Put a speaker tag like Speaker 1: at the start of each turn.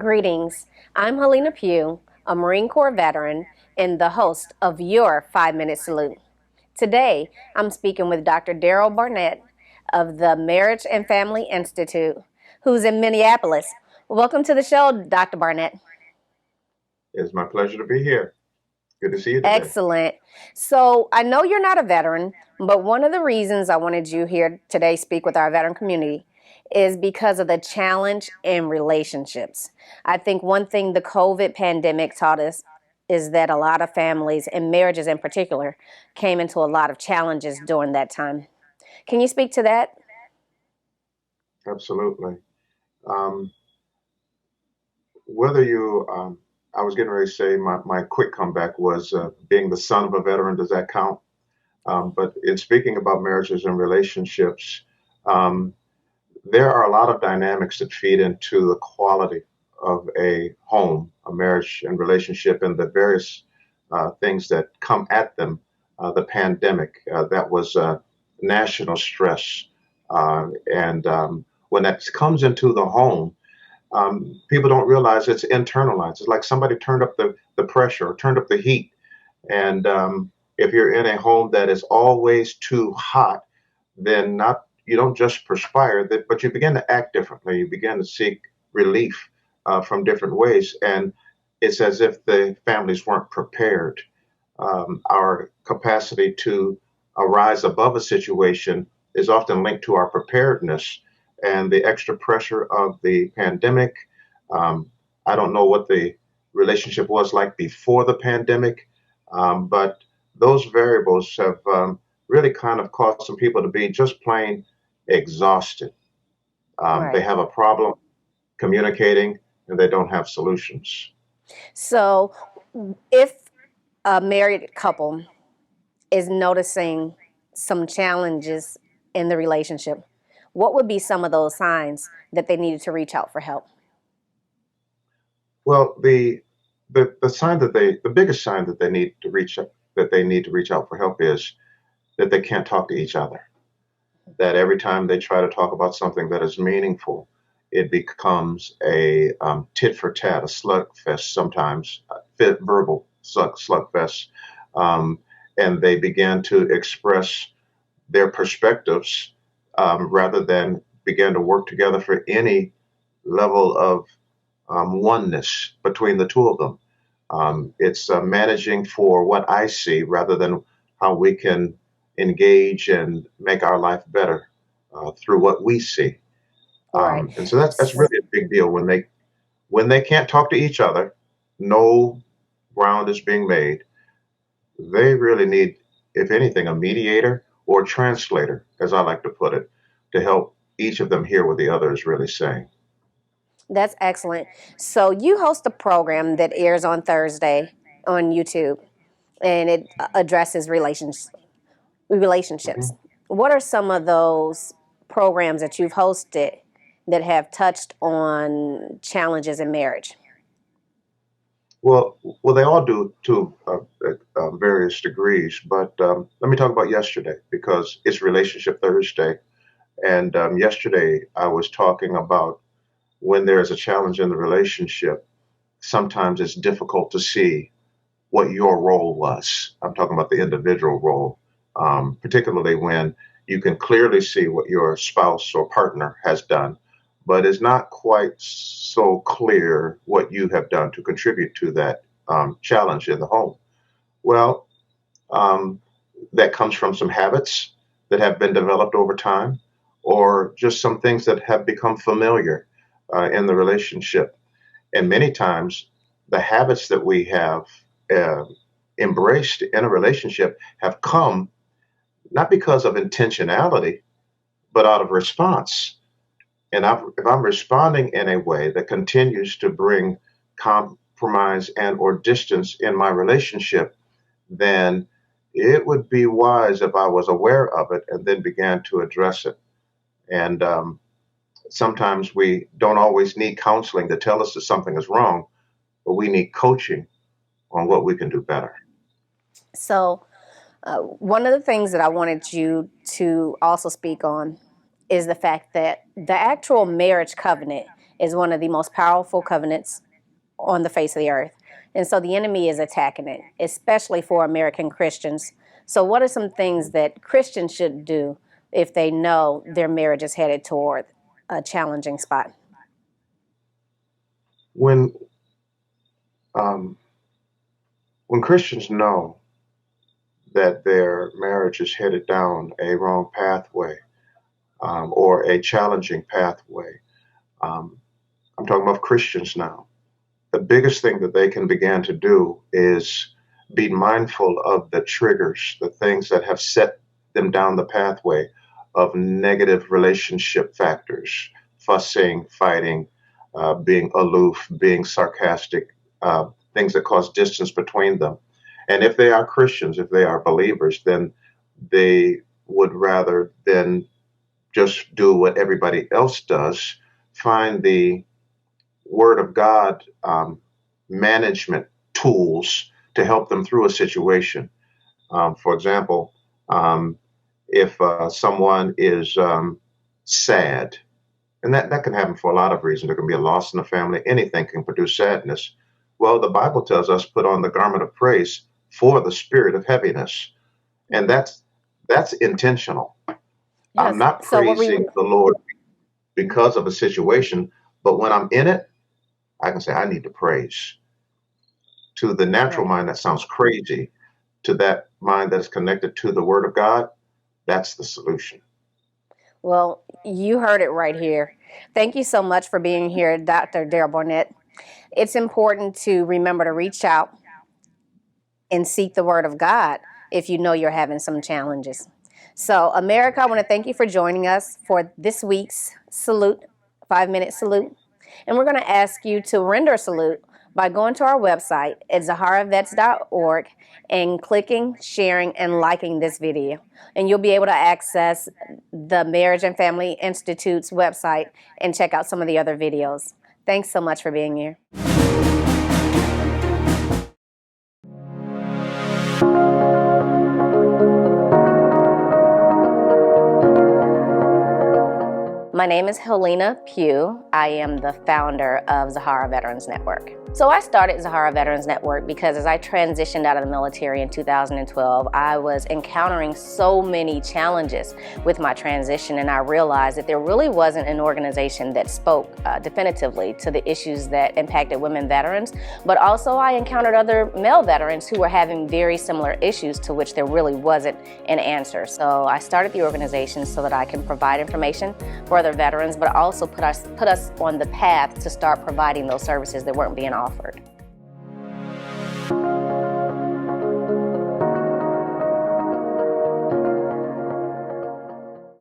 Speaker 1: Greetings. I'm Hellena Pugh, a Marine Corps veteran and the host of your 5-Minute Salute. Today, I'm speaking with Dr. Daryl Barnett of the Marriage and Family Institute, who's in Minneapolis. Welcome to the show, Dr. Barnett.
Speaker 2: It's my pleasure to be here. Good to see you today.
Speaker 1: Excellent. So, I know you're not a veteran, but one of the reasons I wanted you here today speak with our veteran community is because of the challenge in relationships. I think one thing the COVID pandemic taught us is that a lot of families and marriages in particular came into a lot of challenges during that time. Can you speak to that?
Speaker 2: Absolutely. Um, whether you, I was getting ready to say my quick comeback was being the son of a veteran. Does that count? But in speaking about marriages and relationships, um, there are a lot of dynamics that feed into the quality of a home, a marriage and relationship, and the various things that come at them. The pandemic, that was national stress. And when that comes into the home, people don't realize it's internalized. It's like somebody turned up the pressure, or turned up the heat. And if you're in a home that is always too hot, then not you don't just perspire, but you begin to act differently. You begin to seek relief from different ways, and it's as if the families weren't prepared. Our capacity to rise above a situation is often linked to our preparedness and the extra pressure of the pandemic. Um, I don't know what the relationship was like before the pandemic, but those variables have really kind of caused some people to be just plain exhausted. They
Speaker 1: Right.
Speaker 2: have a problem communicating and they don't have solutions.
Speaker 1: So, if a married couple is noticing some challenges in the relationship, what would be some of those signs that they needed to reach out for help?
Speaker 2: Well, the sign that the biggest sign that they need to reach out for help is that they can't talk to each other. That every time they try to talk about something that is meaningful, it becomes a tit for tat, a slugfest sometimes, verbal slugfest, um, and they begin to express their perspectives rather than begin to work together for any level of oneness between the two of them. It's managing for what I see rather than how we can engage and make our life better through what we see.
Speaker 1: Right.
Speaker 2: And so that's really a big deal when they can't talk to each other. No ground is being made. They really need, if anything, a mediator or translator, as I like to put it, to help each of them hear what the other is really saying.
Speaker 1: That's excellent. So you host a program that airs on Thursday on YouTube, and it addresses relationships.
Speaker 2: Mhm.
Speaker 1: What are some of those programs that you've hosted that have touched on challenges in marriage?
Speaker 2: Well, they all do to various degrees. But let me talk about yesterday because it's Relationship Thursday. And yesterday I was talking about when there's a challenge in the relationship, sometimes it's difficult to see what your role was. I'm talking about the individual role, particularly when you can clearly see what your spouse or partner has done, but it's not quite so clear what you have done to contribute to that challenge in the home. Well, um, that comes from some habits that have been developed over time, or just some things that have become familiar in the relationship. And many times, the habits that we have uh, embraced in a relationship have come not because of intentionality, but out of response. And if I'm responding in a way that continues to bring compromise and or distance in my relationship, then it would be wise if I was aware of it and then began to address it. And sometimes we don't always need counseling to tell us that something is wrong, but we need coaching on what we can do better.
Speaker 1: So, one of the things that I wanted you to also speak on is the fact that the actual marriage covenant is one of the most powerful covenants on the face of the earth. And so the enemy is attacking it, especially for American Christians. So what are some things that Christians should do if they know their marriage is headed toward a challenging spot?
Speaker 2: When um, when Christians know that their marriage is headed down a wrong pathway, or a challenging pathway, um, I'm talking about Christians now. The biggest thing that they can begin to do is be mindful of the triggers, the things that have set them down the pathway of negative relationship factors, fussing, fighting, being aloof, being sarcastic, things that cause distance between them. And if they are Christians, if they are believers, then they would rather than just do what everybody else does, find the Word of God management tools to help them through a situation. For example, if someone is sad, and that can happen for a lot of reasons. There can be a loss in the family. Anything can produce sadness. Well, the Bible tells us put on the garment of praise for the spirit of heaviness, and that's intentional. I'm
Speaker 1: Yes.
Speaker 2: not
Speaker 1: So what we
Speaker 2: praising the Lord because of a situation, but when I'm in it, I can say I need to praise. To the natural
Speaker 1: right.
Speaker 2: mind, that sounds crazy. To that mind that is connected to the Word of God, that's the solution.
Speaker 1: Well, you heard it right here. Thank you so much for being here, Dr. Daryl Barnett. It's important to remember to reach out and seek the Word of God if you know you're having some challenges. So, America, I want to thank you for joining us for this week's salute, 5-minute salute. And we're going to ask you to render a salute by going to our website at zaharavets.org and clicking, sharing, and liking this video. And you'll be able to access the Marriage and Family Institute's website and check out some of the other videos. Thanks so much for being here. My name is Hellena Pugh. I am the founder of Zahara Veterans Network. So I started Zahara Veterans Network because as I transitioned out of the military in 2012, I was encountering so many challenges with my transition, and I realized that there really wasn't an organization that spoke definitively to the issues that impacted women veterans, but also I encountered other male veterans who were having very similar issues to which there really wasn't an answer. So I started the organization so that I can provide information for other veterans, but also put us on the path to start providing those services that weren't being offered.